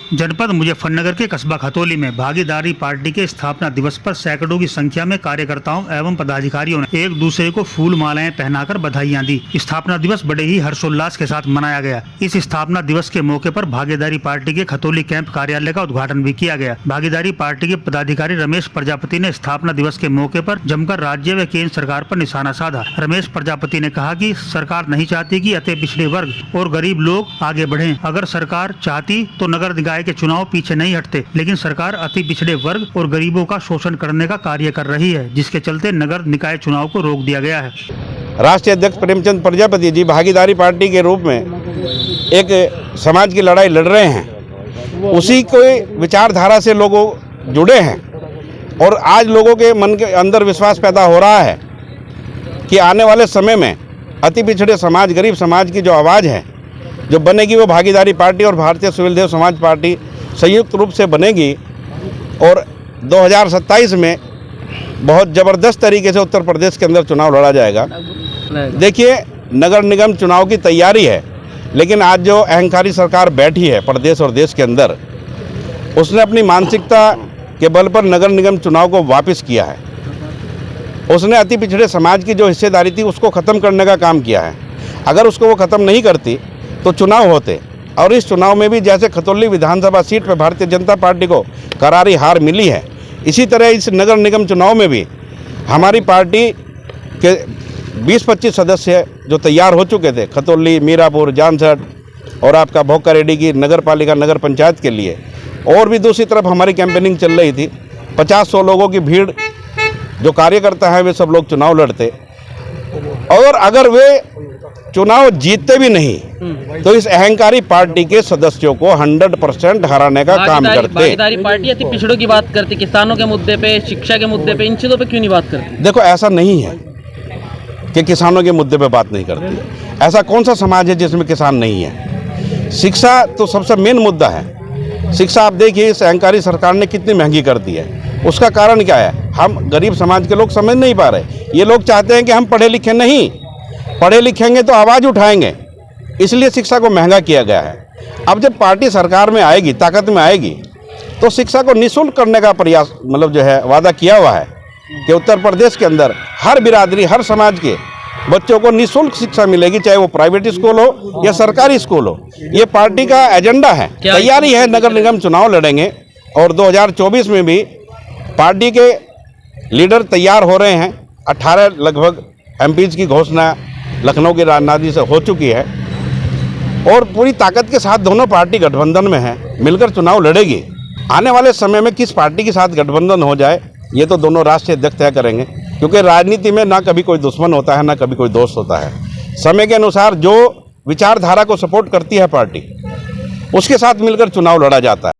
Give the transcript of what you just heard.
जनपद मुजफ्फरनगर के कस्बा खतौली में भागीदारी पार्टी के स्थापना दिवस पर सैकड़ों की संख्या में कार्यकर्ताओं एवं पदाधिकारियों ने एक दूसरे को फूल मालाएं पहनाकर बधाइयां दी। स्थापना दिवस बड़े ही हर्षोल्लास के साथ मनाया गया। इस स्थापना दिवस के मौके पर भागीदारी पार्टी के खतौली कैंप कार्यालय का उद्घाटन भी किया गया। भागीदारी पार्टी के पदाधिकारी रमेश प्रजापति ने स्थापना दिवस के मौके पर जमकर राज्य व केंद्र सरकार पर निशाना साधा। रमेश प्रजापति ने कहा कि सरकार नहीं चाहती कि अति पिछड़े वर्ग और गरीब लोग आगे बढ़ें। अगर सरकार चाहती तो नगर निकाय के चुनाव पीछे नहीं हटते, लेकिन सरकार अति पिछड़े वर्ग और गरीबों का शोषण करने का कार्य कर रही है, जिसके चलते नगर निकाय चुनाव को रोक दिया गया है। राष्ट्रीय अध्यक्ष प्रेमचंद प्रजापति जी भागीदारी पार्टी के रूप में एक समाज की लड़ाई लड़ रहे हैं। उसी को विचारधारा से लोग जुड़े हैं और आज लोगों के मन के अंदर विश्वास पैदा हो रहा है कि आने वाले समय में अति पिछड़े समाज, गरीब समाज की जो आवाज़ है जो बनेगी वो भागीदारी पार्टी और भारतीय सिविल देव समाज पार्टी संयुक्त रूप से बनेगी और 2027 में बहुत ज़बरदस्त तरीके से उत्तर प्रदेश के अंदर चुनाव लड़ा जाएगा। देखिए, नगर निगम चुनाव की तैयारी है, लेकिन आज जो अहंकारी सरकार बैठी है प्रदेश और देश के अंदर, उसने अपनी मानसिकता के बल पर नगर निगम चुनाव को वापस किया है। उसने अति पिछड़े समाज की जो हिस्सेदारी थी उसको ख़त्म करने का काम किया है। अगर उसको वो ख़त्म नहीं करती तो चुनाव होते, और इस चुनाव में भी जैसे खतौली विधानसभा सीट पर भारतीय जनता पार्टी को करारी हार मिली है, इसी तरह इस नगर निगम चुनाव में भी हमारी पार्टी के 20-25 सदस्य जो तैयार हो चुके थे खतौली, मीरापुर, जानसठ और आपका भोकारेड्डी की नगर पालिका, नगर पंचायत के लिए, और भी दूसरी तरफ हमारी कैंपेनिंग चल रही थी। 50-100 लोगों की भीड़ जो कार्यकर्ता हैं वे सब लोग चुनाव लड़ते, और अगर वे चुनाव जीतते भी नहीं तो इस अहंकारी पार्टी के सदस्यों को 100% हराने का काम करते। भागीदारी पार्टी अति पिछड़ों की बात करती, किसानों के मुद्दे पे, शिक्षा के मुद्दे पे, इन चीज़ों पे क्यों नहीं बात करती? देखो, ऐसा नहीं है कि किसानों के मुद्दे पे बात नहीं करती। ऐसा कौन सा समाज है जिसमें किसान नहीं है? शिक्षा तो सबसे मेन मुद्दा है। शिक्षा आप देखिए, इस अहंकारी सरकार ने कितनी महंगी कर दी है। उसका कारण क्या है? हम गरीब समाज के लोग समझ नहीं पा रहे। ये लोग चाहते हैं कि हम पढ़े लिखे नहीं, पढ़े लिखेंगे तो आवाज़ उठाएंगे, इसलिए शिक्षा को महंगा किया गया है। अब जब पार्टी सरकार में आएगी, ताकत में आएगी, तो शिक्षा को निःशुल्क करने का प्रयास जो है वादा किया हुआ है कि उत्तर प्रदेश के अंदर हर बिरादरी, हर समाज के बच्चों को निःशुल्क शिक्षा मिलेगी, चाहे वो प्राइवेट स्कूल हो या सरकारी स्कूल हो। ये पार्टी का एजेंडा है, तैयारी है। नगर निगम चुनाव लड़ेंगे और 2024 में भी पार्टी के लीडर तैयार हो रहे हैं। 18 लगभग एमपीज की घोषणा लखनऊ की राजधानी से हो चुकी है और पूरी ताकत के साथ दोनों पार्टी गठबंधन में हैं, मिलकर चुनाव लड़ेगी। आने वाले समय में किस पार्टी के साथ गठबंधन हो जाए ये तो दोनों राष्ट्रीय अध्यक्ष तय करेंगे, क्योंकि राजनीति में ना कभी कोई दुश्मन होता है ना कभी कोई दोस्त होता है। समय के अनुसार जो विचारधारा को सपोर्ट करती है पार्टी, उसके साथ मिलकर चुनाव लड़ा जाता है।